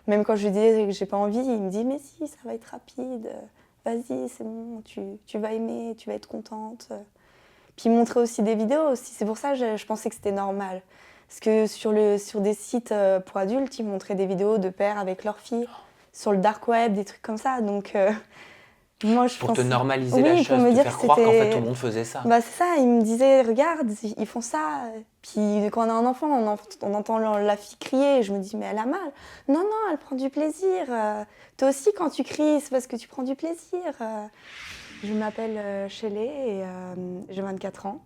Même quand je lui disais que j'ai pas envie, il me dit mais si, ça va être rapide, vas-y, c'est bon, tu vas aimer, tu vas être contente. Puis il montrait aussi des vidéos aussi, c'est pour ça que je pensais que c'était normal. Parce que sur des sites pour adultes, ils montraient des vidéos de pères avec leurs filles, sur le dark web, des trucs comme ça. Donc moi je Pour te pensais... normaliser la Oui, pour chose, me te dire que faire croire qu'en fait tout c'était... le monde faisait ça. Bah c'est ça, il me disait, regarde, ils font ça. Puis quand on a un enfant, on entend la fille crier. Et je me dis, mais elle a mal. Non, non, elle prend du plaisir. Toi aussi, quand tu cries, c'est parce que tu prends du plaisir. Je m'appelle Shelley et j'ai 24 ans.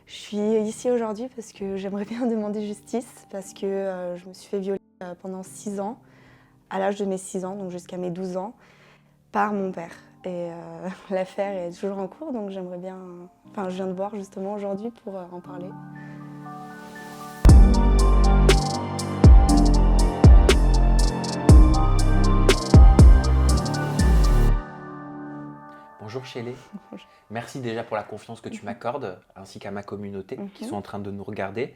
Je suis ici aujourd'hui parce que j'aimerais bien demander justice, parce que je me suis fait violer pendant 6 ans, à l'âge de mes 6 ans, donc jusqu'à mes 12 ans, par mon père. Et l'affaire est toujours en cours, donc j'aimerais bien... Enfin, je viens de voir justement aujourd'hui pour en parler. Bonjour Shelley, merci déjà pour la confiance que tu m'accordes, ainsi qu'à ma communauté qui sont en train de nous regarder.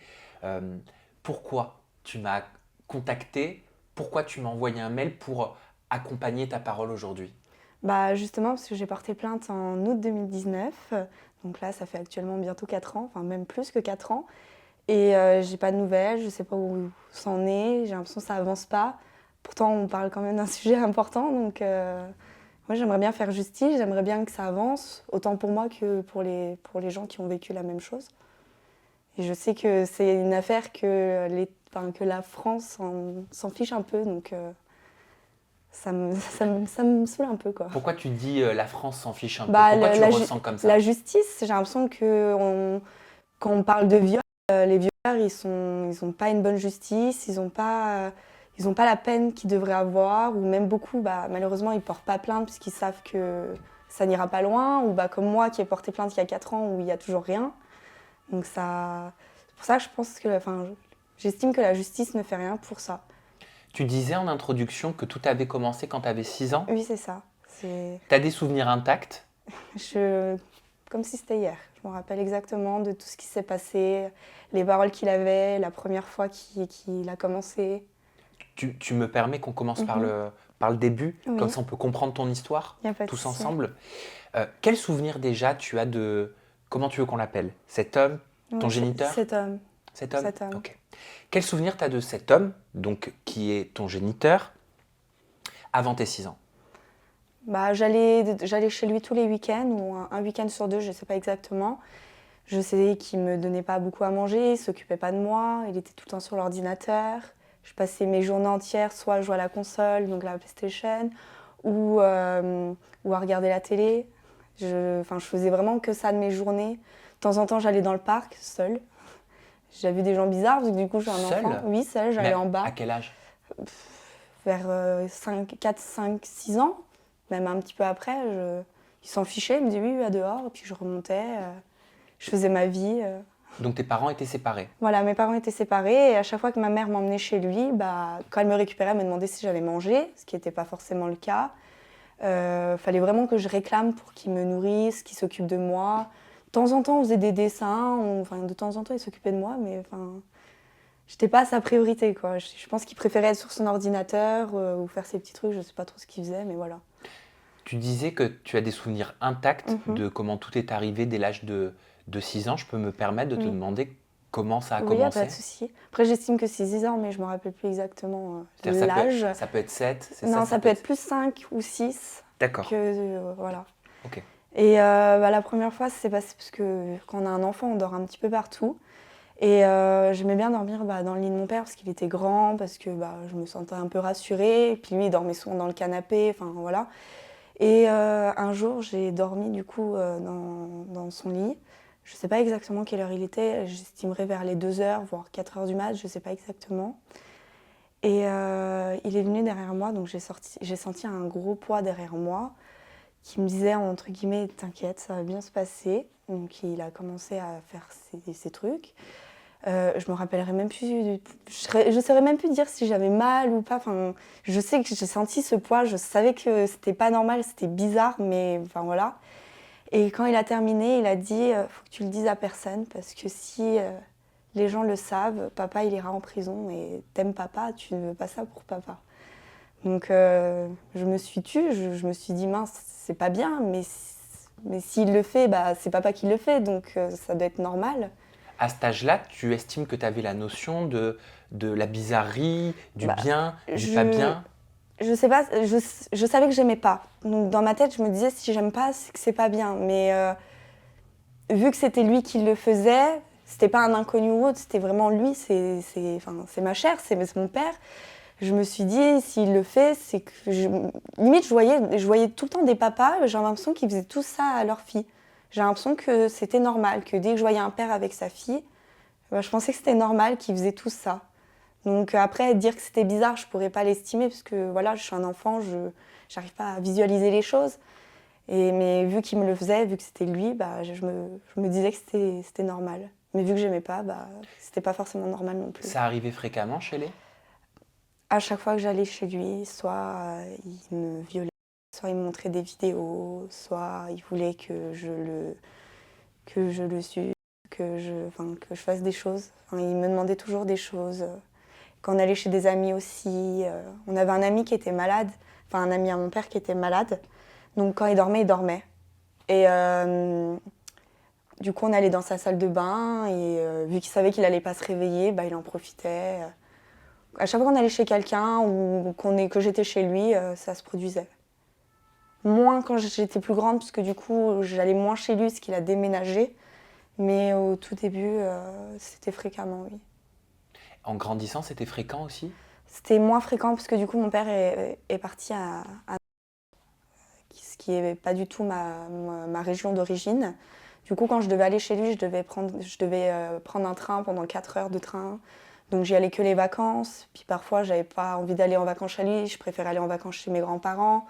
Pourquoi tu m'as contacté? Pourquoi tu m'as envoyé un mail pour accompagner ta parole aujourd'hui? Bah justement parce que j'ai porté plainte en août 2019, donc là ça fait actuellement bientôt 4 ans, enfin même plus que 4 ans. Et j'ai pas de nouvelles, je sais pas où ça en est, j'ai l'impression que ça avance pas. Pourtant on parle quand même d'un sujet important, donc moi j'aimerais bien faire justice, j'aimerais bien que ça avance, autant pour moi que pour les gens qui ont vécu la même chose. Et je sais que c'est une affaire que la France s'en fiche un peu, donc ça me saoule un peu, quoi. Pourquoi tu dis la France s'en fiche un peu? Bah, Pourquoi tu le ressens comme la ça? justice, j'ai l'impression que quand on parle de viol, les violeurs, ils ont pas une bonne justice, ils ont pas la peine qu'ils devraient avoir, ou même beaucoup, bah, malheureusement, ils portent pas plainte puisqu'ils savent que ça n'ira pas loin, ou bah, comme moi qui ai porté plainte il y a 4 ans où il y a toujours rien. Donc c'est pour ça que je pense que, enfin, j'estime que la justice ne fait rien pour ça. Tu disais en introduction que tout avait commencé quand tu avais 6 ans. Oui, c'est ça. C'est, Tu as des souvenirs intacts? je, comme si c'était hier. Je me rappelle exactement de tout ce qui s'est passé, les paroles qu'il avait, la première fois qu'il a commencé. Tu me permets qu'on commence Mhm. par le début, comme Oui, ça on peut comprendre ton histoire, il n'y a pas de tous souci. ensemble. Quel souvenir déjà tu as de... Comment tu veux qu'on l'appelle? Cet homme? Ton Ouais, géniteur? cet homme. Cet homme? Cet homme. Ok. Quel souvenir tu as de cet homme, donc qui est ton géniteur, avant tes 6 ans? Bah, j'allais chez lui tous les week-ends, ou un week-end sur 2, je ne sais pas exactement. Je sais qu'il ne me donnait pas beaucoup à manger, il ne s'occupait pas de moi, il était tout le temps sur l'ordinateur. Je passais mes journées entières soit à jouer à la console, donc la PlayStation, ou, euh, ou à regarder la télé. Enfin, je faisais vraiment que ça de mes journées. De temps en temps, j'allais dans le parc, seule. J'avais vu des gens bizarres, parce que du coup, je suis un enfant. Seul? Oui, seule, j'allais Mais en à bas, quel âge? vers 4, 5, 6 ans. Même un petit peu après, ils s'en fichaient, ils me disaient oui, va dehors, et puis je remontais, je faisais ma vie. Donc tes parents étaient séparés. Voilà, mes parents étaient séparés, et à chaque fois que ma mère m'emmenait chez lui, bah, quand elle me récupérait, elle me demandait si j'avais mangé, ce qui n'était pas forcément le cas. Fallait vraiment que je réclame pour qu'il me nourrisse, qu'il s'occupe de moi. De temps en temps, on faisait des dessins, enfin, de temps en temps, il s'occupait de moi, mais enfin, j'étais pas sa priorité, quoi. Je pense qu'il préférait être sur son ordinateur ou faire ses petits trucs, je sais pas trop ce qu'il faisait, mais voilà. Tu disais que tu as des souvenirs intacts Mhm. de comment tout est arrivé dès l'âge de 6 ans. Je peux me permettre de te Oui. demander comment ça a Oui, y a pas commencé? de souci. Après, j'estime que c'est 10 ans, mais je me rappelle plus exactement C'est-à-dire l'âge. ça peut être 7, c'est ça, Non, ça ça peut peut être être... plus 5 ou 6 que D'accord, voilà. ok. Et bah, la première fois, c'est passé parce que quand on a un enfant, on dort un petit peu partout. Et j'aimais bien dormir bah, dans le lit de mon père parce qu'il était grand, parce que bah, je me sentais un peu rassurée. Et puis lui, il dormait souvent dans le canapé, enfin voilà. Et un jour, j'ai dormi du coup dans son lit. Je ne sais pas exactement quelle heure il était, j'estimerais vers les 2 heures, voire 4 heures du mat, je ne sais pas exactement. Et il est venu derrière moi, donc j'ai senti un gros poids derrière moi qui me disait, entre guillemets, t'inquiète, ça va bien se passer. Donc il a commencé à faire ses trucs. Je me rappellerai même plus, je saurais même plus dire si j'avais mal ou pas. Enfin, je sais que j'ai senti ce poids, je savais que c'était pas normal, c'était bizarre, mais enfin voilà. Et quand il a terminé, il a dit, faut que tu le dises à personne parce que si les gens le savent, papa il ira en prison et t'aimes papa, tu ne veux pas ça pour papa. Donc je me suis tue, je me suis dit mince, c'est pas bien, mais s'il le fait, bah, c'est papa qui le fait, donc ça doit être normal. À cet âge-là, tu estimes que tu avais la notion de la bizarrerie, du Bah, bien, du pas je, bien? je sais pas, je savais que j'aimais pas. Donc dans ma tête, je me disais si j'aime pas, c'est que c'est pas bien. Mais vu que c'était lui qui le faisait, c'était pas un inconnu ou autre, c'était vraiment lui, enfin, c'est ma chair, c'est mon père. Je me suis dit, s'il le fait, c'est que limite, je voyais tout le temps des papas, j'ai l'impression qu'ils faisaient tout ça à leur fille. J'ai l'impression que c'était normal, que dès que je voyais un père avec sa fille, bah, je pensais que c'était normal qu'ils faisaient tout ça. Donc après, dire que c'était bizarre, je pourrais pas l'estimer parce que voilà, je suis un enfant, je n'arrive pas à visualiser les choses. Mais vu qu'il me le faisait, vu que c'était lui, bah, je me disais que c'était normal. Mais vu que j'aimais pas, bah, c'était pas forcément normal non plus. Ça arrivait fréquemment chez les? À chaque fois que j'allais chez lui, soit il me violait, soit il me montrait des vidéos, soit il voulait que je le suive, enfin, que je fasse des choses. Enfin, il me demandait toujours des choses. Quand on allait chez des amis aussi, on avait un ami qui était malade, enfin un ami à mon père qui était malade. Donc quand il dormait, il dormait. Et du coup, on allait dans sa salle de bain et vu qu'il savait qu'il allait pas se réveiller, bah, il en profitait. À chaque fois qu'on allait chez quelqu'un ou que j'étais chez lui, ça se produisait. Moins quand j'étais plus grande, parce que du coup, j'allais moins chez lui parce qu'il a déménagé. Mais au tout début, c'était fréquemment, oui. En grandissant, c'était fréquent aussi? C'était moins fréquent parce que du coup, mon père est parti à ce qui n'est pas du tout ma région d'origine. Du coup, quand je devais aller chez lui, je devais prendre un train pendant 4 heures de train. Donc j'y allais que les vacances. Puis parfois, j'avais pas envie d'aller en vacances chez lui, je préférais aller en vacances chez mes grands-parents.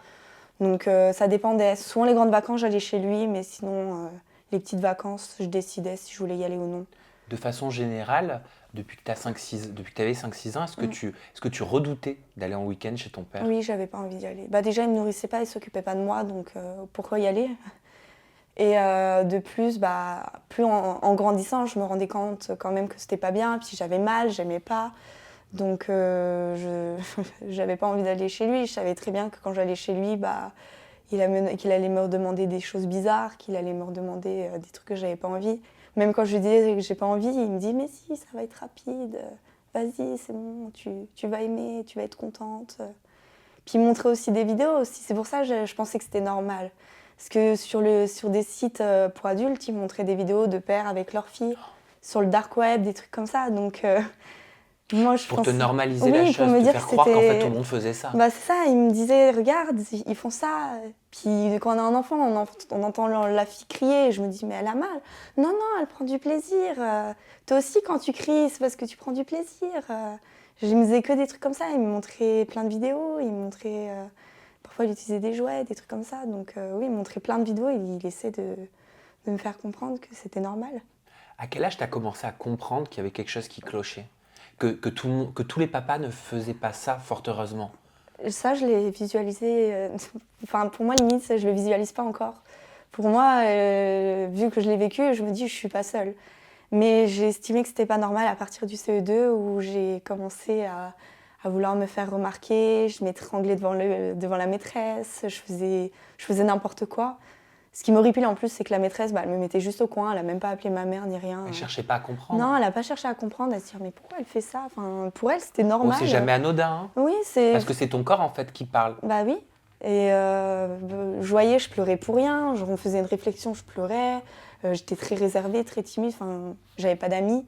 Donc ça dépendait. Souvent les grandes vacances, j'allais chez lui, mais sinon les petites vacances, je décidais si je voulais y aller ou non. De façon générale, depuis que tu avais 5-6 ans, Mm. est-ce que tu redoutais d'aller en week-end chez ton père? Oui, j'avais pas envie d'y aller. Bah déjà, il me nourrissait pas, il s'occupait pas de moi, donc pourquoi y aller? Et de plus, bah, plus en grandissant, je me rendais compte quand même que c'était pas bien. Puis j'avais mal, j'aimais pas. Donc j'avais pas envie d'aller chez lui. Je savais très bien que quand j'allais chez lui, bah, qu'il allait me demander des choses bizarres, qu'il allait me demander des trucs que j'avais pas envie. Même quand je lui disais que j'ai pas envie, il me dit mais si, ça va être rapide. Vas-y, c'est bon, tu vas aimer, tu vas être contente. Puis il montrait aussi des vidéos aussi. C'est pour ça que je pensais que c'était normal. Parce que sur des sites pour adultes, ils montraient des vidéos de pères avec leurs filles. Sur le dark web, des trucs comme ça. Donc moi je Pour te pensais... normaliser la Oui, pour chose, me te dire que faire croire qu'en fait tout c'était... le monde faisait ça. Bah c'est ça, ils me disaient, regarde, ils font ça. Puis quand on a un enfant, on entend la fille crier. Et je me dis, mais elle a mal. Non, non, elle prend du plaisir. Toi aussi, quand tu cries, c'est parce que tu prends du plaisir. Je me disais que des trucs comme ça. Ils me montraient plein de vidéos. Ils me montraient... parfois, il utilisait des jouets, des trucs comme ça. Donc oui, il me montrait plein de vidéos. Et il essaie de me faire comprendre que c'était normal. À quel âge tu as commencé à comprendre qu'il y avait quelque chose qui clochait? Que tous les papas ne faisaient pas ça, fort heureusement. Ça, je l'ai visualisé. Enfin, pour moi, limite, ça, je le visualise pas encore. Pour moi, vu que je l'ai vécu, je me dis, je suis pas seule. Mais j'ai estimé que c'était pas normal à partir du CE2 où j'ai commencé à vouloir me faire remarquer. Je m'étranglais devant la maîtresse. Je faisais n'importe quoi. Ce qui m'horripile en plus, c'est que la maîtresse, bah, elle me mettait juste au coin. Elle a même pas appelé ma mère ni rien. Elle cherchait pas à comprendre. Non, elle a pas cherché à comprendre, à se dire, mais pourquoi elle fait ça? Enfin, pour elle, c'était Oh, normal. c'est jamais anodin, hein. Oui, c'est... Parce que c'est ton corps en fait qui parle. Bah oui. Et je voyais, je pleurais pour rien. Genre, on faisait une réflexion, je pleurais. J'étais très réservée, très timide. Enfin, j'avais pas d'amis.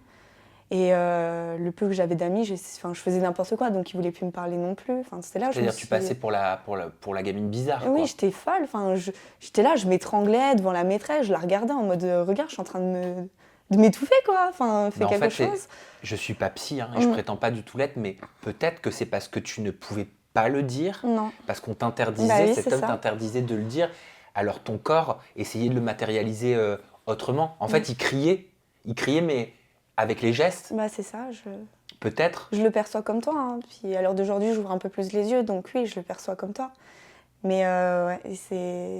Et le peu que j'avais d'amis, enfin, je faisais n'importe quoi. Donc, ils voulaient plus me parler non plus. Enfin, c'était là où je me C'est-à-dire tu passais pour la gamine bizarre, Oui, quoi. j'étais folle. Enfin, j'étais là, je m'étranglais devant la maîtresse. Je la regardais en mode, regarde, je suis en train de m'étouffer, quoi. Enfin, Mais fais en quelque fait, chose. je suis pas psy, hein, et je Mm. prétends pas du tout l'être, mais peut-être que c'est parce que tu ne pouvais pas le dire, Non. parce qu'on Bah t'interdisait, oui, cet c'est homme ça. t'interdisait de le dire, alors ton corps essayait de le matérialiser autrement. En fait, il criait, mais avec les gestes, Bah c'est ça. peut-être. Je le perçois comme toi, hein. Puis à l'heure d'aujourd'hui, j'ouvre un peu plus les yeux, donc oui, je le perçois comme toi. Mais ouais, et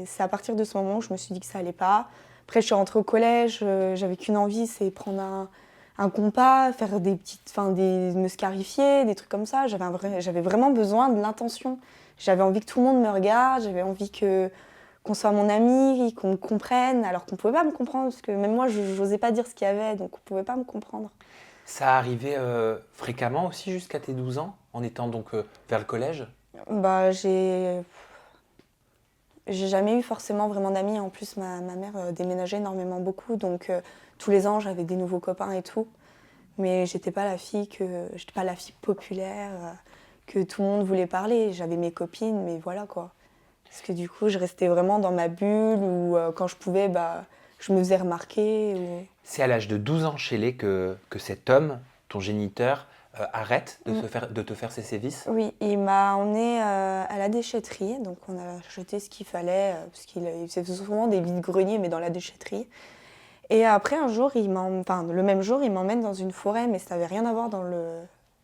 c'est à partir de ce moment où je me suis dit que ça allait pas. Après, je suis rentrée au collège, j'avais qu'une envie, c'est prendre un compas, faire des petites, me scarifier, des trucs comme ça. J'avais vraiment besoin de l'intention. J'avais envie que tout le monde me regarde, j'avais envie qu'on soit mon ami, qu'on me comprenne, alors qu'on pouvait pas me comprendre, parce que même moi, je n'osais pas dire ce qu'il y avait, donc on pouvait pas me comprendre. Ça arrivait fréquemment aussi jusqu'à tes 12 ans, en étant donc vers le collège? Bah, j'ai jamais eu forcément vraiment d'amis. En plus, ma mère déménageait énormément beaucoup, donc tous les ans, j'avais des nouveaux copains et tout. Mais j'étais pas la fille populaire, que tout le monde voulait parler. J'avais mes copines, mais voilà quoi. Parce que du coup, je restais vraiment dans ma bulle, ou quand je pouvais, bah, je me faisais remarquer. C'est à l'âge de 12 ans, Shelley, que cet homme, ton géniteur, arrête de te faire ces sévices? Oui, il m'a emmenée à la déchetterie, donc on a jeté ce qu'il fallait, parce qu'il faisait souvent des vides-greniers, mais dans la déchetterie. Et après, un jour, le même jour, il m'emmène dans une forêt, mais ça n'avait rien à voir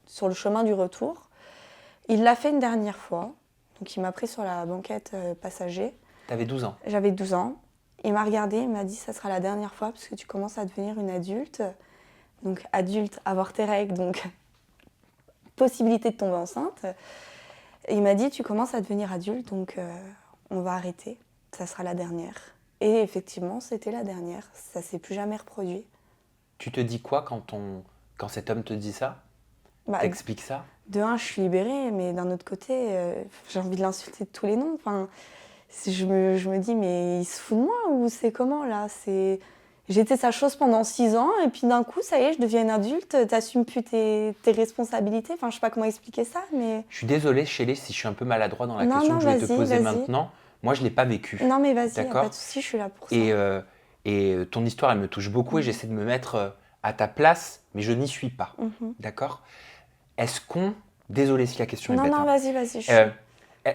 sur le chemin du retour. Il l'a fait une dernière fois, donc il m'a pris sur la banquette passager. T'avais 12 ans? J'avais 12 ans. Il m'a regardé, il m'a dit ça sera la dernière fois parce que tu commences à devenir une adulte. Donc adulte, avoir tes règles, donc possibilité de tomber enceinte. Et il m'a dit tu commences à devenir adulte, donc on va arrêter, ça sera la dernière. Et effectivement, c'était la dernière, ça s'est plus jamais reproduit. Tu te dis quoi quand cet homme te dit ça? T'expliques ça? De un, je suis libérée, mais d'un autre côté, j'ai envie de l'insulter de tous les noms. Enfin, je me dis, mais il se fout de moi ou c'est comment là? J'étais sa chose pendant 6 ans et puis d'un coup, ça y est, je deviens une adulte, t'assumes plus tes responsabilités. Enfin, je sais pas comment expliquer ça, mais... Je suis désolée, Shelley, si je suis un peu maladroit dans la Non, question non, que je vais te poser vas-y. maintenant. Moi, je ne l'ai pas vécu. Non, mais vas-y, y a d'accord? pas de souci, je suis là pour ça. Et ton histoire, elle me touche beaucoup et j'essaie de me mettre à ta place, mais je n'y suis pas. D'accord? Est-ce qu'on... Désolé si la question est bête. Non, hein. vas-y.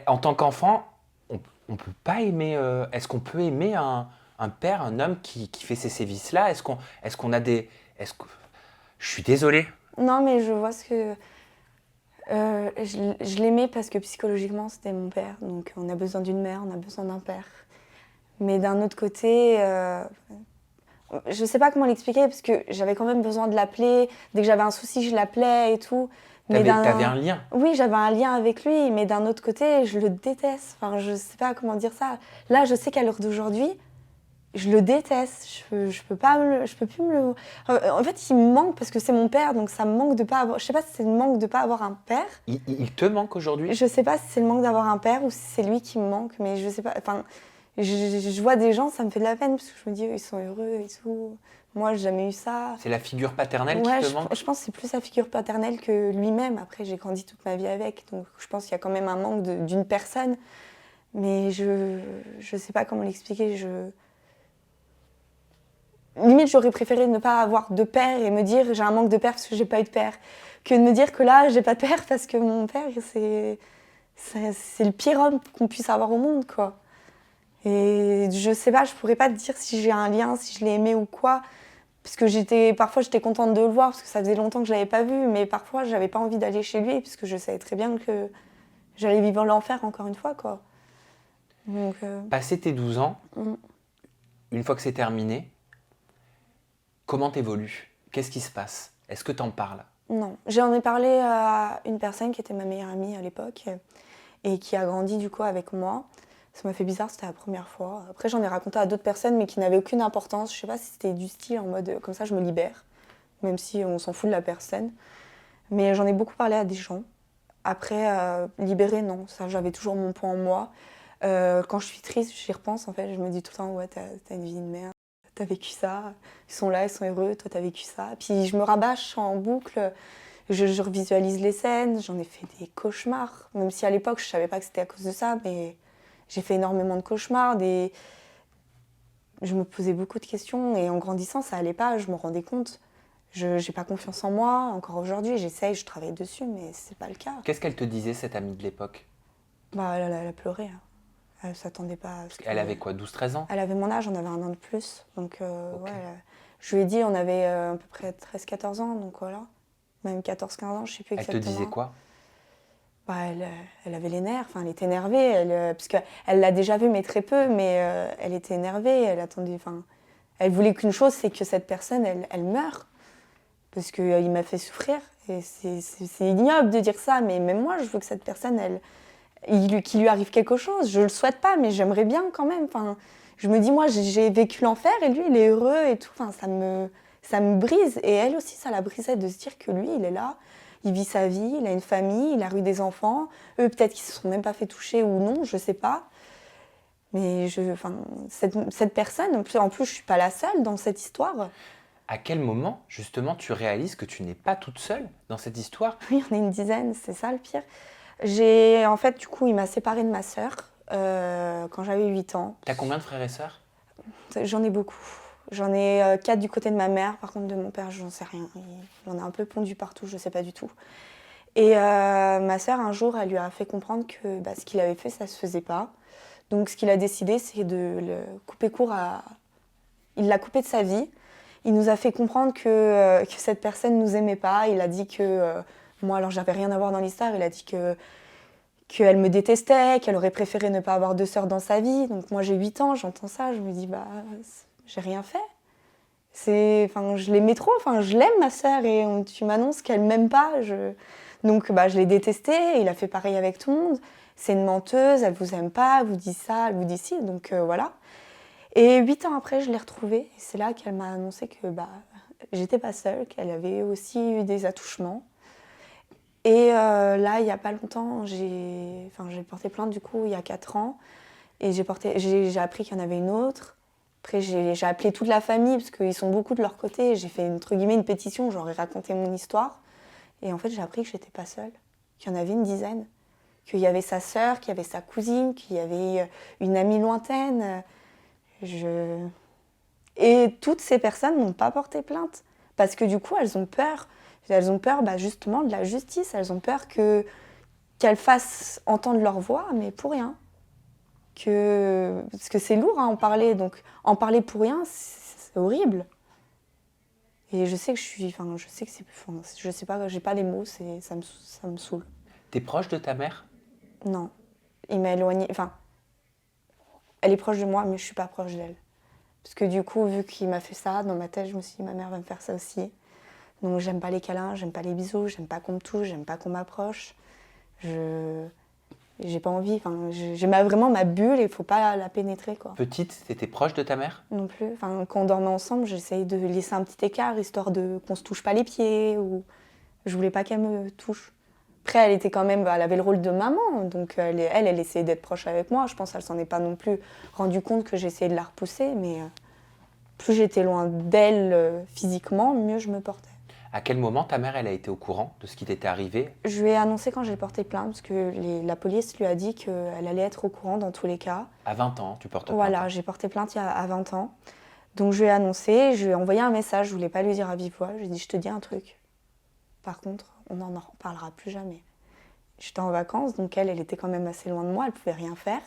En tant qu'enfant, on peut pas aimer... est-ce qu'on peut aimer un père, un homme qui fait ces sévices-là? Est-ce qu'on a des... Je suis désolé. Non, mais je vois ce que... je l'aimais parce que psychologiquement, c'était mon père. Donc, on a besoin d'une mère, on a besoin d'un père. Mais d'un autre côté, je sais pas comment l'expliquer parce que j'avais quand même besoin de l'appeler. Dès que j'avais un souci, je l'appelais et tout. T'avais un lien? Oui, j'avais un lien avec lui, mais d'un autre côté, je le déteste. Enfin, je sais pas comment dire ça. Là, je sais qu'à l'heure d'aujourd'hui, je le déteste. Je peux plus me le... En fait, il me manque parce que c'est mon père, donc ça me manque de pas avoir... Je sais pas si c'est le manque de pas avoir un père. Il te manque aujourd'hui? Je sais pas si c'est le manque d'avoir un père ou si c'est lui qui me manque, mais je sais pas... Enfin, je vois des gens, ça me fait de la peine parce que je me dis, ils sont heureux et tout. Moi, j'ai jamais eu ça. C'est la figure paternelle qui te manque? Je pense que c'est plus la figure paternelle que lui-même. Après, j'ai grandi toute ma vie avec, donc je pense qu'il y a quand même un manque d'une personne. Mais je sais pas comment l'expliquer. Limite, j'aurais préféré ne pas avoir de père et me dire j'ai un manque de père parce que j'ai pas eu de père, que de me dire que là, j'ai pas de père parce que mon père, c'est le pire homme qu'on puisse avoir au monde, quoi. Et je sais pas, je pourrais pas te dire si j'ai un lien, si je l'ai aimé ou quoi. Parce que parfois j'étais contente de le voir parce que ça faisait longtemps que je l'avais pas vu, mais parfois j'avais pas envie d'aller chez lui parce que je savais très bien que j'allais vivre l'enfer encore une fois, quoi. Donc, Passé tes 12 ans, une fois que c'est terminé, comment t'évolues? Qu'est-ce qui se passe? Est-ce que t'en parles? Non, j'en ai parlé à une personne qui était ma meilleure amie à l'époque et qui a grandi du coup avec moi. Ça m'a fait bizarre, c'était la première fois. Après, j'en ai raconté à d'autres personnes, mais qui n'avaient aucune importance. Je sais pas si c'était du style en mode comme ça, je me libère, même si on s'en fout de la personne. Mais j'en ai beaucoup parlé à des gens. Après, libérer, non. Ça, j'avais toujours mon point en moi. Quand je suis triste, j'y repense, en fait. Je me dis tout le temps, ouais, t'as une vie de merde. T'as vécu ça. Ils sont là, ils sont heureux. Toi, t'as vécu ça. Puis je me rabâche en boucle. Je revisualise les scènes. J'en ai fait des cauchemars. Même si à l'époque, je savais pas que c'était à cause de ça, mais... J'ai fait énormément de cauchemars, je me posais beaucoup de questions et en grandissant, ça allait pas, je me rendais compte. Je n'ai pas confiance en moi, encore aujourd'hui, j'essaye, je travaille dessus, mais c'est pas le cas. Qu'est-ce qu'elle te disait, cette amie de l'époque? Bah, elle a pleuré. Hein. Elle s'attendait pas à ce Elle avait quoi, 12-13 ans? Elle avait mon âge, on avait un an de plus. Donc, Okay. ouais, je lui ai dit, on avait à peu près 13-14 ans, donc voilà. Même 14-15 ans, je sais plus exactement. Elle te disait quoi? Bah, elle avait les nerfs, enfin, elle était énervée, parce qu'elle l'a déjà vu, mais très peu, mais elle était énervée, elle attendait, enfin, elle voulait qu'une chose, c'est que cette personne, elle meure. parce qu'il m'a fait souffrir. Et c'est ignoble de dire ça, mais même moi, je veux que cette personne, qu'il lui arrive quelque chose. Je le souhaite pas, mais j'aimerais bien quand même. Enfin, je me dis, moi, j'ai vécu l'enfer et lui, il est heureux et tout. Enfin, ça me brise. Et elle aussi, ça la brisait de se dire que lui, il est là, il vit sa vie, il a une famille, il a eu des enfants. Eux, peut-être qu'ils se sont même pas fait toucher ou non, je sais pas. Mais cette personne, en plus, je suis pas la seule dans cette histoire. À quel moment, justement, tu réalises que tu n'es pas toute seule dans cette histoire? Oui, on est une dizaine, c'est ça le pire. En fait, du coup, il m'a séparée de ma sœur quand j'avais 8 ans. T'as combien de frères et sœurs? J'en ai beaucoup. J'en ai 4 du côté de ma mère, par contre de mon père, j'en sais rien. Il en a un peu pondu partout, je sais pas du tout. Et ma sœur, un jour, elle lui a fait comprendre que ce qu'il avait fait, ça se faisait pas. Donc ce qu'il a décidé, c'est de le couper court à... Il l'a coupé de sa vie. Il nous a fait comprendre que cette personne nous aimait pas. Il a dit que... moi, alors j'avais rien à voir dans l'histoire, il a dit qu'elle me détestait, qu'elle aurait préféré ne pas avoir de sœur dans sa vie. Donc moi j'ai 8 ans, j'entends ça, je me dis j'ai rien fait. Je l'aimais trop, je l'aime ma sœur et tu m'annonces qu'elle m'aime pas. Donc je l'ai détestée, il a fait pareil avec tout le monde. C'est une menteuse, elle vous aime pas, elle vous dit ça, elle vous dit ci, donc voilà. Et 8 ans après, je l'ai retrouvée et c'est là qu'elle m'a annoncé que j'étais pas seule, qu'elle avait aussi eu des attouchements. Et là, il n'y a pas longtemps, j'ai porté plainte du coup il y a 4 ans. Et j'ai appris qu'il y en avait une autre. Après, j'ai appelé toute la famille parce qu'ils sont beaucoup de leur côté. J'ai fait entre guillemets une pétition, j'aurais raconté mon histoire. Et en fait, j'ai appris que j'étais pas seule, qu'il y en avait une dizaine. Qu'il y avait sa sœur, qu'il y avait sa cousine, qu'il y avait une amie lointaine. Et toutes ces personnes n'ont pas porté plainte. Parce que du coup, elles ont peur. Elles ont peur justement de la justice. Elles ont peur qu'elles fassent entendre leur voix, mais pour rien. Parce que c'est lourd en parler. Donc en parler pour rien, c'est horrible. Et je sais que je sais pas, j'ai pas les mots, ça me saoule. T'es proche de ta mère? Non. Il m'a éloignée. Elle est proche de moi, mais je suis pas proche d'elle. Parce que du coup, vu qu'il m'a fait ça, dans ma tête, je me suis dit, ma mère va me faire ça aussi. Donc j'aime pas les câlins, j'aime pas les bisous, j'aime pas qu'on me touche, j'aime pas qu'on m'approche. J'ai pas envie, j'ai vraiment ma bulle et il faut pas la pénétrer, quoi. Petite, t'étais proche de ta mère? Non plus. Quand on dormait ensemble, j'essayais de laisser un petit écart, histoire qu'on se touche pas les pieds, ou je voulais pas qu'elle me touche. Après, elle était quand même, elle avait le rôle de maman, donc elle essayait d'être proche avec moi. Je pense qu'elle s'en est pas non plus rendue compte que j'essayais de la repousser, mais plus j'étais loin d'elle physiquement, mieux je me portais. À quel moment ta mère elle a été au courant de ce qui t'était arrivé? Je lui ai annoncé quand j'ai porté plainte, parce que la police lui a dit qu'elle allait être au courant dans tous les cas. À 20 ans, tu portes plainte? Voilà, j'ai porté plainte à 20 ans. Donc je lui ai annoncé, je lui ai envoyé un message, je voulais pas lui dire à vive voix. Je lui ai dit, je te dis un truc. Par contre, on n'en reparlera plus jamais. J'étais en vacances, donc elle était quand même assez loin de moi, elle pouvait rien faire.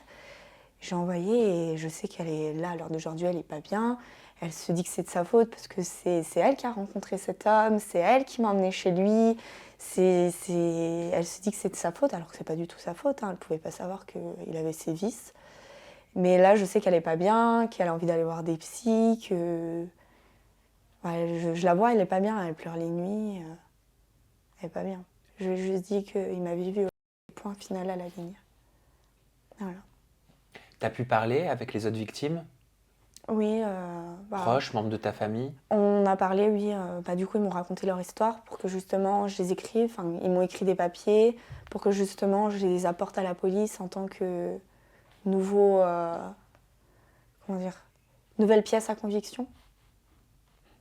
J'ai envoyé et je sais qu'elle est là, à l'heure d'aujourd'hui, elle est pas bien. Elle se dit que c'est de sa faute parce que c'est elle qui a rencontré cet homme, c'est elle qui m'a emmenée chez lui. Elle se dit que c'est de sa faute alors que c'est pas du tout sa faute. Elle pouvait pas savoir qu'il avait ses vices. Mais là, je sais qu'elle est pas bien, qu'elle a envie d'aller voir des psys, que... Ouais, je la vois, elle est pas bien, elle pleure les nuits. Elle est pas bien. Je lui ai juste dit qu'il m'avait vu au point final à la ligne. Voilà. T'as pu parler avec les autres victimes? Oui. Proches, membres de ta famille? On a parlé, oui. Du coup, ils m'ont raconté leur histoire pour que justement je les écrive. Ils m'ont écrit des papiers pour que justement je les apporte à la police en tant que nouvelle pièce à conviction.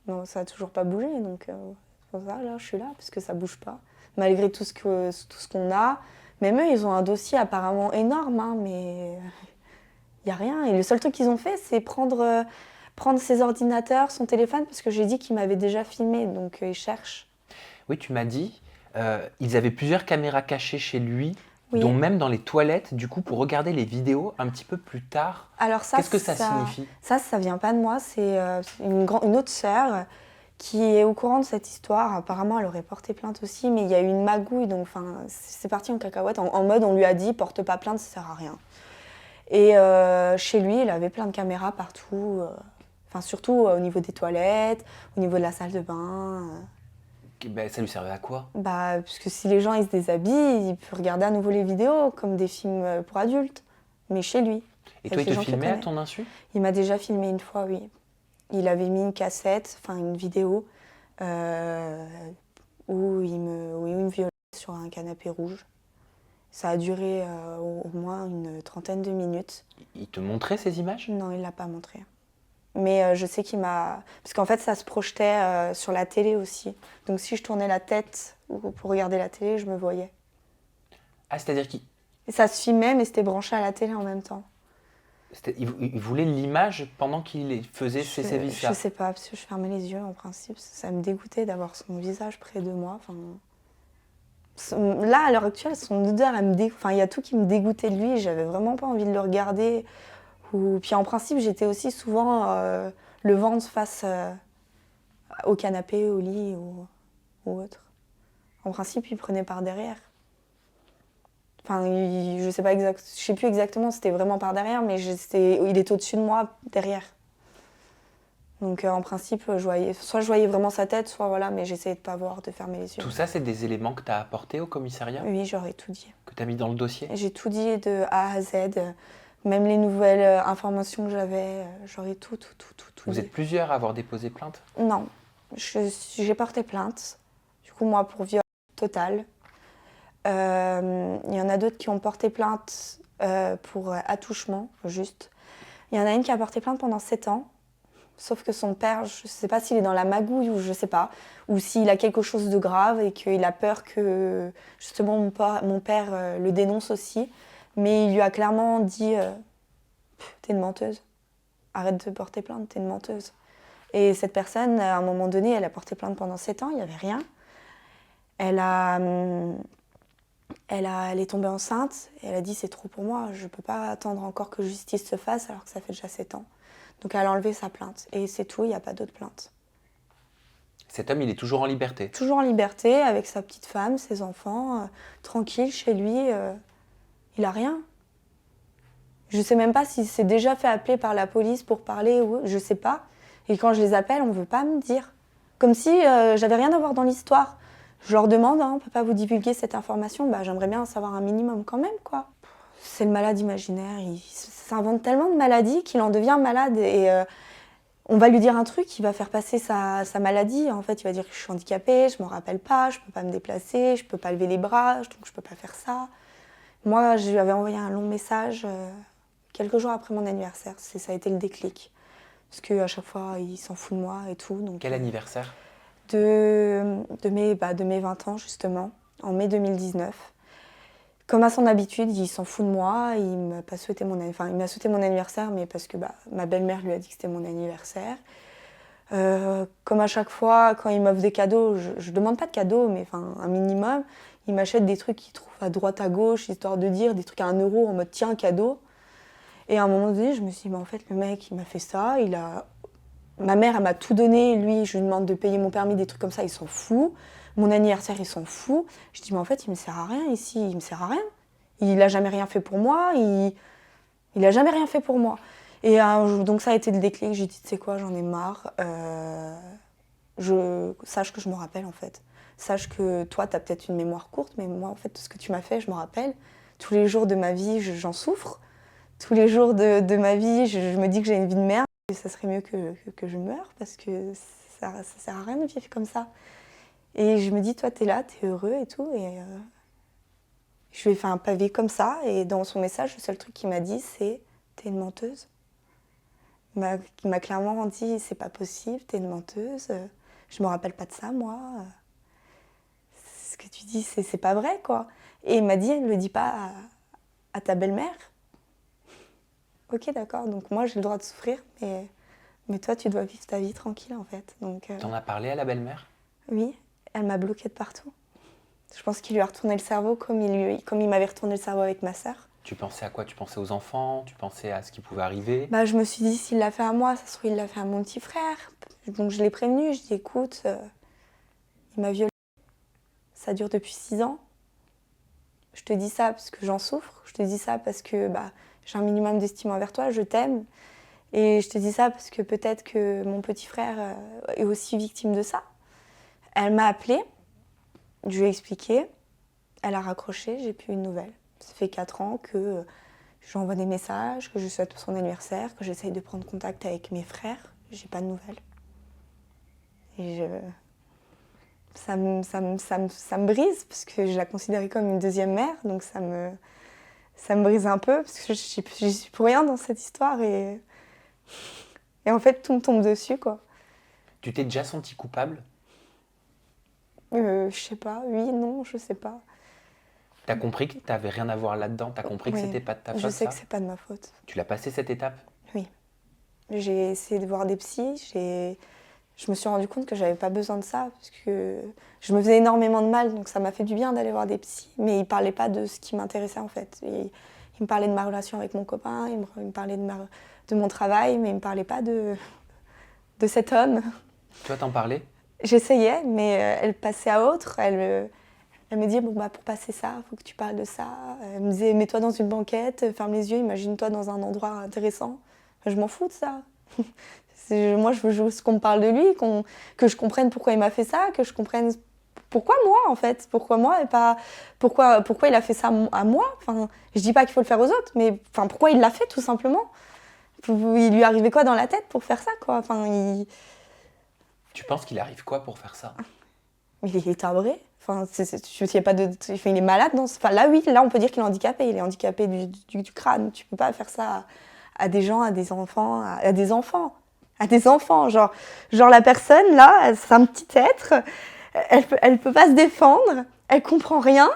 Non, ça n'a toujours pas bougé, donc c'est pour ça, là, je suis là, parce que ça bouge pas. Malgré tout ce qu'on a. Même eux, ils ont un dossier apparemment énorme, mais il n'y a rien. Et le seul truc qu'ils ont fait, c'est prendre ses ordinateurs, son téléphone, parce que j'ai dit qu'ils m'avaient déjà filmé, donc ils cherchent. Oui, tu m'as dit, ils avaient plusieurs caméras cachées chez lui, oui. Dont même dans les toilettes, du coup, pour regarder les vidéos un petit peu plus tard. Alors qu'est-ce que ça signifie? Ça vient pas de moi, c'est une autre sœur qui est au courant de cette histoire. Apparemment, elle aurait porté plainte aussi, mais il y a eu une magouille, donc c'est parti en cacahuète, en mode on lui a dit porte pas plainte, ça sert à rien. Et chez lui, il avait plein de caméras partout, surtout au niveau des toilettes, au niveau de la salle de bain. Ben, ça lui servait à quoi? Bah, parce que si les gens ils se déshabillent, il peut regarder à nouveau les vidéos comme des films pour adultes, mais chez lui, Et toi, avec il les te gens qu'il filmait à connaît. ton insu? Il m'a déjà filmé une fois, oui. Il avait mis une cassette, enfin une vidéo, euh, où il me violait sur un canapé rouge. Ça a duré au moins une trentaine de minutes. Il te montrait ces images? Non, il ne l'a pas montré. Mais je sais qu'il m'a... Parce qu'en fait, ça se projetait sur la télé aussi. Donc si je tournais la tête pour regarder la télé, je me voyais. Ah, c'est-à-dire qu'il Et ça se filmait, mais c'était branché à la télé en même temps. il voulait l'image pendant qu'il faisait ces Je sévices-là. sais pas, parce que je fermais les yeux en principe. Ça me dégoûtait d'avoir son visage près de moi. Enfin, là, à l'heure actuelle, son odeur, enfin, il y a tout qui me dégoûtait de lui. J'avais vraiment pas envie de le regarder. Puis en principe, j'étais aussi souvent le ventre face au canapé, au lit ou autre. En principe, il prenait par derrière. Enfin, je sais pas je sais plus exactement, c'était vraiment par derrière, mais il était au-dessus de moi, derrière. Donc en principe, soit je voyais vraiment sa tête, soit voilà, mais j'essayais de pas voir, de fermer les yeux. Tout ça, c'est des éléments que tu as apportés au commissariat? Oui, j'aurais tout dit. Que tu as mis dans le dossier? J'ai tout dit de A à Z, même les nouvelles informations que j'avais, j'aurais tout Vous dit. êtes plusieurs à avoir déposé plainte? Non, j'ai porté plainte. Du coup, moi, pour viol total. Il y en a d'autres qui ont porté plainte pour attouchement, juste. Il y en a une qui a porté plainte pendant 7 ans. Sauf que son père, je ne sais pas s'il est dans la magouille ou je ne sais pas, ou s'il a quelque chose de grave et qu'il a peur que justement mon père le dénonce aussi. Mais il lui a clairement dit t'es une menteuse, arrête de porter plainte, t'es une menteuse. Et cette personne, à un moment donné, elle a porté plainte pendant 7 ans, il n'y avait rien. Elle est tombée enceinte et elle a dit c'est trop pour moi, je ne peux pas attendre encore que justice se fasse alors que ça fait déjà 7 ans. Donc elle a enlevé sa plainte. Et c'est tout, il n'y a pas d'autre plainte. Cet homme, il est toujours en liberté? Toujours en liberté, avec sa petite femme, ses enfants, tranquille chez lui. Il a rien. Je ne sais même pas s'il s'est déjà fait appeler par la police pour parler, ou je ne sais pas. Et quand je les appelle, on ne veut pas me dire. Comme si j'avais rien à voir dans l'histoire. Je leur demande, on ne peut pas vous divulguer cette information, bah, j'aimerais bien en savoir un minimum quand même, quoi. C'est le malade imaginaire, il s'invente tellement de maladies qu'il en devient malade et on va lui dire un truc, il va faire passer sa maladie. En fait, il va dire que je suis handicapée, je ne m'en rappelle pas, je ne peux pas me déplacer, je ne peux pas lever les bras, donc je ne peux pas faire ça. Moi, je lui avais envoyé un long message quelques jours après mon anniversaire, ça a été le déclic. Parce qu'à chaque fois, il s'en fout de moi et tout. Donc, Quel anniversaire? de mes 20 ans, justement, en mai 2019. Comme à son habitude, il s'en fout de moi, il m'a pas souhaité il m'a souhaité mon anniversaire, mais parce que ma belle-mère lui a dit que c'était mon anniversaire. Comme à chaque fois, quand il m'offre des cadeaux, je demande pas de cadeaux, mais un minimum. Il m'achète des trucs qu'il trouve à droite, à gauche, histoire de dire des trucs à 1 € en mode tiens, cadeau. Et à un moment donné, je me suis dit, en fait, le mec, il m'a fait ça, ma mère, elle m'a tout donné, lui, je lui demande de payer mon permis, des trucs comme ça, il s'en fout. Mon anniversaire, il s'en fout. Je dis, mais en fait, il me sert à rien ici, il me sert à rien. Il a jamais rien fait pour moi, il a jamais rien fait pour moi. Et donc ça a été le déclic, j'ai dit, tu sais quoi, j'en ai marre. Sache que je me rappelle, en fait. Sache que toi, tu as peut-être une mémoire courte, mais moi, en fait, tout ce que tu m'as fait, je me rappelle. Tous les jours de ma vie, j'en souffre. Tous les jours de ma vie, je me dis que j'ai une vie de merde. Et ça serait mieux que je meure, parce que ça sert à rien de vivre comme ça. Et je me dis, toi, t'es là, t'es heureux et tout. Et je lui ai fait un pavé comme ça. Et dans son message, le seul truc qu'il m'a dit, c'est t'es une menteuse. Il m'a clairement dit, c'est pas possible, t'es une menteuse. Je me rappelle pas de ça, moi. Ce que tu dis, c'est pas vrai, quoi. Et il m'a dit, ne le dis pas à ta belle-mère. Ok, d'accord, donc moi, j'ai le droit de souffrir, mais toi, tu dois vivre ta vie tranquille, en fait. T'en as parlé à la belle-mère? Oui, elle m'a bloquée de partout. Je pense qu'il lui a retourné le cerveau comme il m'avait retourné le cerveau avec ma sœur. Tu pensais à quoi? Tu pensais aux enfants? Tu pensais à ce qui pouvait arriver? Je me suis dit, s'il l'a fait à moi, ça se trouve, il l'a fait à mon petit frère. Donc je l'ai prévenu, je dis, écoute, il m'a violée. Ça dure depuis 6 ans. Je te dis ça parce que j'en souffre. Je te dis ça parce que j'ai un minimum d'estime envers toi, je t'aime. Et je te dis ça parce que peut-être que mon petit frère est aussi victime de ça. Elle m'a appelée, je lui ai expliqué, elle a raccroché, j'ai plus eu de nouvelles. Ça fait 4 ans que j'envoie des messages, que je souhaite son anniversaire, que j'essaye de prendre contact avec mes frères, j'ai pas de nouvelles. Et ça me brise, parce que je la considérais comme une deuxième mère, donc ça me brise un peu, parce que je suis pour rien dans cette histoire, et en fait tout me tombe dessus, quoi. Tu t'es déjà sentie coupable? Je sais pas, oui, non, je sais pas. T'as compris que t'avais rien à voir là-dedans? T'as compris que Oui, c'était pas de ta faute, je sais ça? que c'est pas de ma faute. Tu l'as passé cette étape? Oui. J'ai essayé de voir des psys, je me suis rendu compte que j'avais pas besoin de ça, parce que je me faisais énormément de mal, donc ça m'a fait du bien d'aller voir des psys, mais ils parlaient pas de ce qui m'intéressait en fait. Ils me parlaient de ma relation avec mon copain, ils me parlaient de mon travail, mais ils me parlaient pas de cet homme. Toi, t'en parlais? J'essayais, mais elle passait à autre. Elle me disait, bon, bah, pour passer ça, il faut que tu parles de ça. Elle me disait, mets-toi dans une banquette, ferme les yeux, imagine-toi dans un endroit intéressant. Je m'en fous de ça. Moi, je veux juste qu'on me parle de lui, que je comprenne pourquoi il m'a fait ça, que je comprenne pourquoi moi, en fait. Pourquoi moi et pas pourquoi il a fait ça à moi. Enfin, je dis pas qu'il faut le faire aux autres, mais enfin, pourquoi il l'a fait, tout simplement. Il lui arrivait quoi dans la tête pour faire ça, quoi. Enfin, Tu penses qu'il arrive quoi pour faire ça? il est timbré. Enfin, y a pas de, il est malade. Enfin, là, oui, là, on peut dire qu'il est handicapé. Il est handicapé du crâne. Tu peux pas faire ça à des gens, à des enfants, à des enfants. À des enfants. Genre la personne, là, c'est un petit être. Elle peut pas se défendre. Elle comprend rien.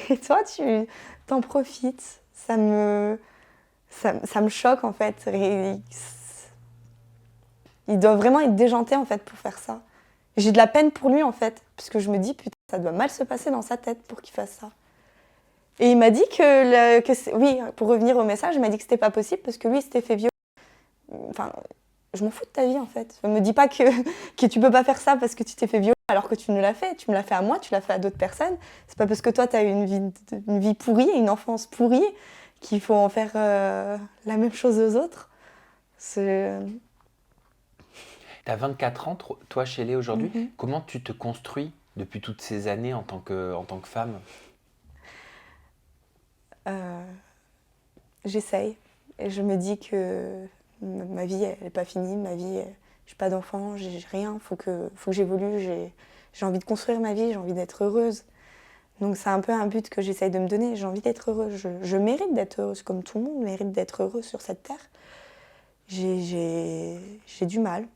Et toi, tu t'en profites. Ça me choque, en fait. Il doit vraiment être déjanté, en fait, pour faire ça. J'ai de la peine pour lui, en fait, parce que je me dis, putain, ça doit mal se passer dans sa tête pour qu'il fasse ça. Et il m'a dit oui, pour revenir au message, il m'a dit que c'était pas possible parce que lui, il s'était fait violer. Enfin, je m'en fous de ta vie, en fait. Ne me dis pas que tu peux pas faire ça parce que tu t'es fait violer alors que tu me l'as fait. Tu me l'as fait à moi, tu l'as fait à d'autres personnes. C'est pas parce que toi, tu as eu une vie pourrie, une enfance pourrie, qu'il faut en faire la même chose aux autres. T'as 24 ans, toi, Shelley, aujourd'hui. Mhm. Comment tu te construis depuis toutes ces années en tant que femme? J'essaye. Et je me dis que ma vie, elle n'est pas finie. Ma vie, je n'ai pas d'enfant, j'ai rien. Faut que j'évolue. J'ai envie de construire ma vie, j'ai envie d'être heureuse. Donc c'est un peu un but que j'essaye de me donner. J'ai envie d'être heureuse. Je mérite d'être heureuse, comme tout le monde mérite d'être heureuse sur cette terre. J'ai du mal.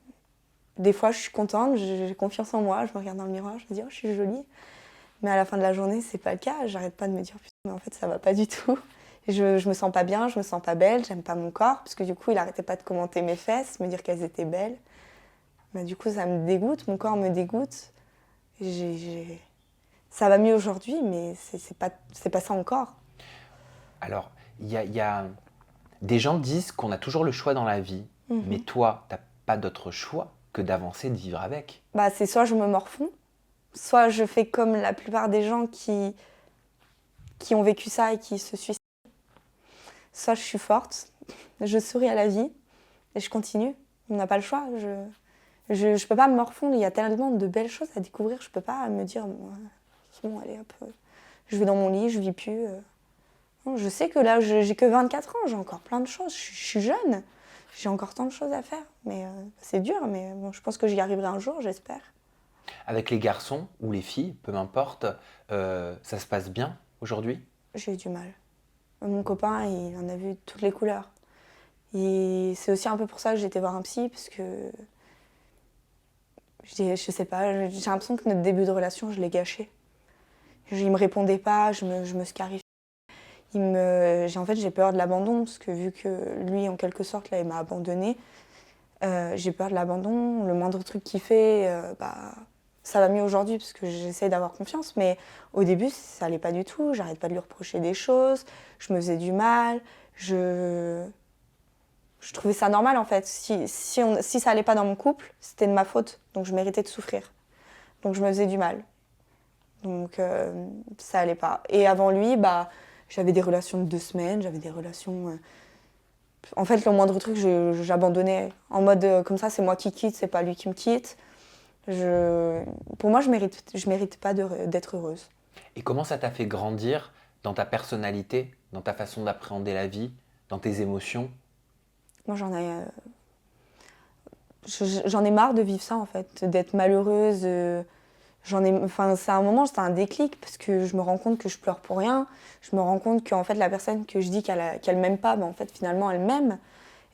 Des fois, je suis contente, j'ai confiance en moi. Je me regarde dans le miroir, je me dis, oh, je suis jolie. Mais à la fin de la journée, c'est pas le cas. J'arrête pas de me dire, putain, mais en fait, ça va pas du tout. Et je me sens pas bien, je me sens pas belle, j'aime pas mon corps. Parce que du coup, il arrêtait pas de commenter mes fesses, me dire qu'elles étaient belles. Mais du coup, ça me dégoûte, mon corps me dégoûte. Ça va mieux aujourd'hui, mais c'est pas ça encore. Alors, il y a des gens disent qu'on a toujours le choix dans la vie, mais toi, t'as pas d'autre choix que d'avancer, de vivre avec. Bah, c'est soit je me morfonds, soit je fais comme la plupart des gens qui ont vécu ça et qui se suicident. Soit je suis forte, je souris à la vie et je continue. On n'a pas le choix. Je peux pas me morfondre. Il y a tellement de belles choses à découvrir. Je peux pas me dire, bon, allez, hop, je vais dans mon lit, je vis plus. Non, je sais que là, j'ai que 24 ans, j'ai encore plein de choses. Je suis jeune, j'ai encore tant de choses à faire. Mais c'est dur, mais bon, je pense que j'y arriverai un jour, j'espère. Avec les garçons ou les filles, peu m'importe, ça se passe bien aujourd'hui? J'ai eu du mal. Mon copain, il en a vu toutes les couleurs. Et c'est aussi un peu pour ça que j'ai été voir un psy, parce que je sais pas, j'ai l'impression que notre début de relation, je l'ai gâché. Il me répondait pas, je me scarifiais. En fait, j'ai peur de l'abandon, parce que vu que lui, en quelque sorte, là, il m'a abandonnée, j'ai peur de l'abandon. Le moindre truc qu'il fait, ça va mieux aujourd'hui, parce que j'essaie d'avoir confiance. Mais au début, ça allait pas du tout. J'arrête pas de lui reprocher des choses. Je me faisais du mal. Je trouvais ça normal, en fait. Si ça allait pas dans mon couple, c'était de ma faute. Donc je méritais de souffrir. Donc je me faisais du mal. Donc ça allait pas. Et avant lui, j'avais des relations de 2 semaines, j'avais des relations... En fait, le moindre truc, j'abandonnais. En mode, comme ça, c'est moi qui quitte, c'est pas lui qui me quitte. Pour moi, je mérite pas d'être heureuse. Et comment ça t'a fait grandir dans ta personnalité, dans ta façon d'appréhender la vie, dans tes émotions? Moi, j'en ai marre de vivre ça, en fait, d'être malheureuse. Enfin, c'est un moment, c'était un déclic, parce que je me rends compte que je pleure pour rien. Je me rends compte qu'en fait, la personne que je dis qu'elle m'aime pas, en fait, finalement, elle m'aime.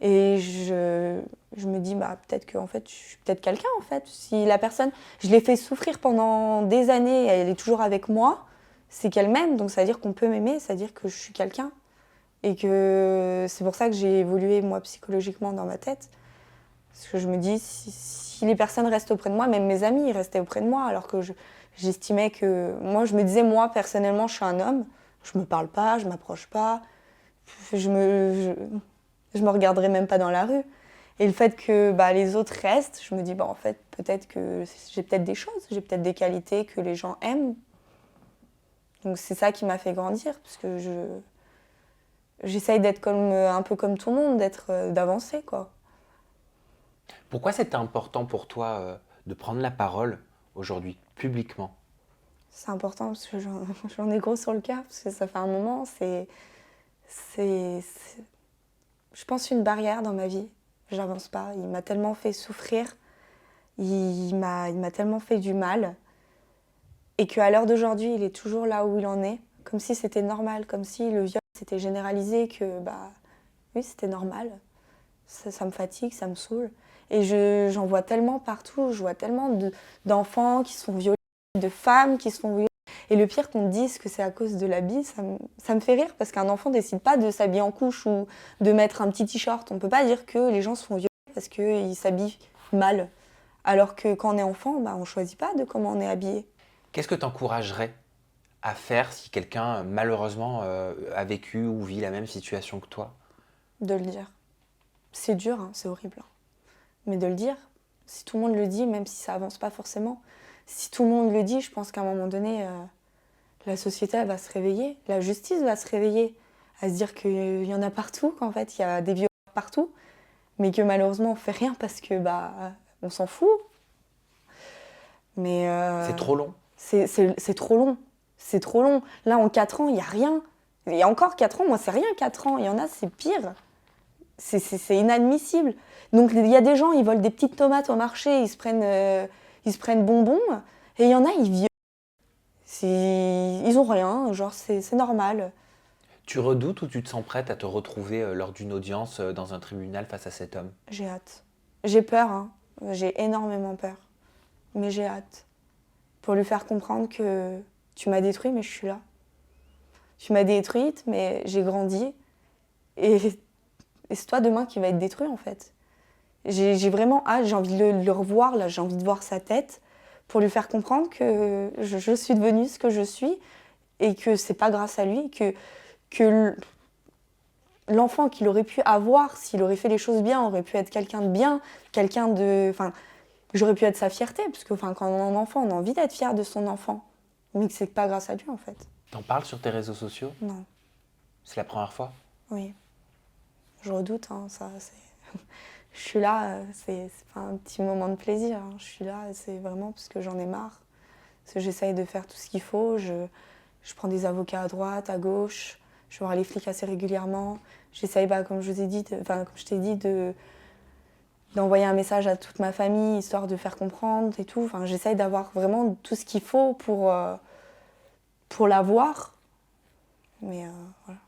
Et je me dis, bah, peut-être que en fait, je suis peut-être quelqu'un, en fait. Si la personne, je l'ai fait souffrir pendant des années, et elle est toujours avec moi, c'est qu'elle m'aime. Donc, ça veut dire qu'on peut m'aimer, ça veut dire que je suis quelqu'un. Et que c'est pour ça que j'ai évolué, moi, psychologiquement dans ma tête. Parce que je me dis, si les personnes restent auprès de moi, même mes amis, ils restaient auprès de moi, alors que j'estimais que... Moi, je me disais, moi, personnellement, je suis un homme, je me parle pas, je m'approche pas, je me regarderai même pas dans la rue. Et le fait que bah, les autres restent, je me dis, bah, en fait, peut-être que j'ai peut-être des choses, j'ai peut-être des qualités que les gens aiment. Donc c'est ça qui m'a fait grandir, parce que j'essaye d'être un peu comme tout le monde, d'avancer, quoi. Pourquoi c'était important pour toi de prendre la parole aujourd'hui, publiquement? C'est important parce que j'en ai gros sur le cœur, parce que ça fait un moment. C'est, je pense, une barrière dans ma vie. J'avance pas. Il m'a tellement fait souffrir, il m'a tellement fait du mal. Et qu'à l'heure d'aujourd'hui, il est toujours là où il en est, comme si c'était normal, comme si le viol s'était généralisé, que bah oui, c'était normal. Ça me fatigue, ça me saoule. Et j'en vois tellement partout, je vois tellement d'enfants qui sont violés, de femmes qui sont violées. Et le pire qu'on me dise que c'est à cause de l'habit, ça me fait rire parce qu'un enfant décide pas de s'habiller en couche ou de mettre un petit t-shirt. On peut pas dire que les gens se font violer parce qu'ils s'habillent mal. Alors que quand on est enfant, bah, on choisit pas de comment on est habillé. Qu'est-ce que t'encouragerais à faire si quelqu'un, malheureusement, a vécu ou vit la même situation que toi? De le dire. C'est dur, hein, c'est horrible. Mais de le dire, si tout le monde le dit, même si ça avance pas forcément, si tout le monde le dit, je pense qu'à un moment donné, la société elle va se réveiller, la justice va se réveiller, à se dire qu'il y en a partout, qu'en fait il y a des violences partout, mais que malheureusement on fait rien parce que bah on s'en fout. Mais C'est trop long? c'est trop long, c'est trop long. Là en 4 ans il y a rien. Et encore 4 ans, moi c'est rien 4 ans. Il y en a c'est pire. C'est inadmissible. Donc il y a des gens, ils volent des petites tomates au marché, ils se prennent bonbons, et il y en a, ils violent. Ils ont rien, genre c'est normal. Tu redoutes ou tu te sens prête à te retrouver lors d'une audience dans un tribunal face à cet homme? J'ai hâte. J'ai peur, hein. J'ai énormément peur. Mais j'ai hâte. Pour lui faire comprendre que tu m'as détruit, mais je suis là. Tu m'as détruite, mais j'ai grandi. Et, et c'est toi demain qui va être détruit, en fait. J'ai vraiment hâte, j'ai envie de le revoir, là, j'ai envie de voir sa tête pour lui faire comprendre que je suis devenue ce que je suis et que c'est pas grâce à lui, que l'enfant qu'il aurait pu avoir, s'il aurait fait les choses bien, aurait pu être quelqu'un de bien, quelqu'un de... Enfin, j'aurais pu être sa fierté, parce que enfin, quand on a un enfant, on a envie d'être fier de son enfant, mais que c'est pas grâce à lui, en fait. T'en parles sur tes réseaux sociaux? Non, C'est la première fois? oui. Je redoute, hein, ça, c'est... Je suis là, c'est pas un petit moment de plaisir, hein. Je suis là, c'est vraiment parce que j'en ai marre. Parce que j'essaye de faire tout ce qu'il faut, je prends des avocats à droite, à gauche, je vais voir les flics assez régulièrement. J'essaye, bah, comme je vous ai dit, comme je t'ai dit, d'envoyer un message à toute ma famille, histoire de faire comprendre et tout. Enfin, j'essaye d'avoir vraiment tout ce qu'il faut pour l'avoir. Mais voilà,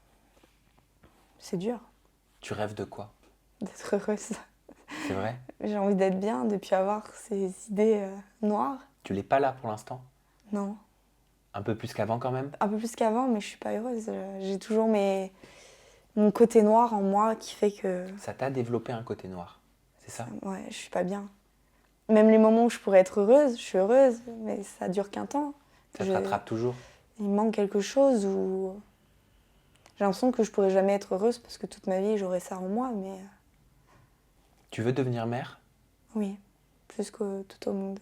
c'est dur Tu rêves de quoi? d'être heureuse. C'est vrai? J'ai envie d'être bien, de ne plus avoir ces idées noires. Tu l'es pas là pour l'instant? Non, Un peu plus qu'avant quand même? un peu plus qu'avant, mais je suis pas heureuse. J'ai toujours mon côté noir en moi qui fait que Ça t'a développé un côté noir, c'est ça? ouais, je suis pas bien. Même les moments où je pourrais être heureuse, je suis heureuse, mais ça dure qu'un temps. Ça te rattrape toujours? Il me manque quelque chose où j'ai l'impression que je pourrais jamais être heureuse parce que toute ma vie j'aurais ça en moi, mais Tu veux devenir mère? oui, plus que tout au monde.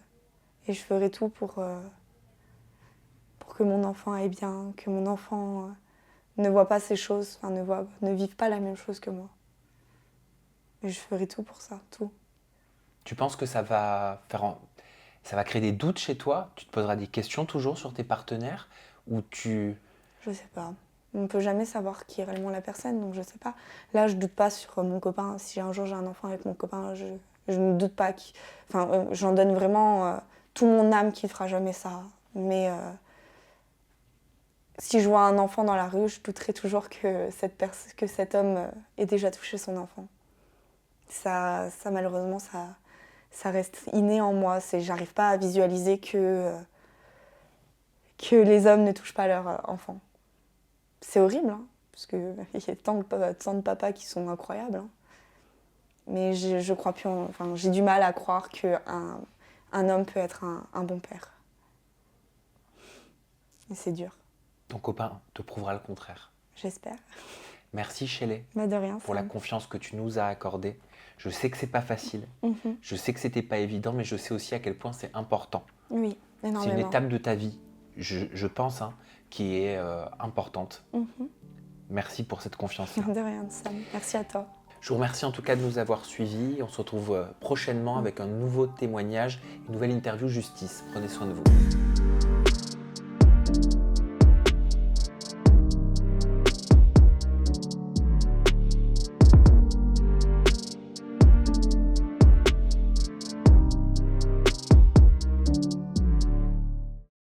Et je ferai tout pour que mon enfant aille bien, que mon enfant ne voit pas ces choses, enfin, ne vive pas la même chose que moi. Et je ferai tout pour ça, tout. Tu penses que ça va faire Ça va créer des doutes chez toi? Tu te poseras des questions toujours sur tes partenaires? Ou tu... Je sais pas. On ne peut jamais savoir qui est réellement la personne, donc je sais pas. Là, je doute pas sur mon copain. Si un jour j'ai un enfant avec mon copain, je ne doute pas. Enfin, j'en donne vraiment tout mon âme qu'il fera jamais ça. Mais si je vois un enfant dans la rue, je douterai toujours que cet homme ait déjà touché son enfant. Ça malheureusement, ça reste inné en moi. J'arrive pas à visualiser que les hommes ne touchent pas leur enfant. C'est horrible, hein, parce qu'il y a tant de papas qui sont incroyables. Hein. Mais je crois plus enfin, j'ai du mal à croire qu'un homme peut être un bon père. Et c'est dur. Ton copain te prouvera le contraire. J'espère. Merci Shelley De rien, pour la confiance que tu nous as accordée. Je sais que c'est pas facile, je sais que c'était pas évident, mais je sais aussi à quel point c'est important. Oui, énormément. C'est une étape de ta vie, je pense, hein, qui est importante. Merci pour cette confiance. De rien, Sam. Merci à toi. Je vous remercie en tout cas de nous avoir suivis. On se retrouve prochainement avec un nouveau témoignage, une nouvelle interview justice. Prenez soin de vous.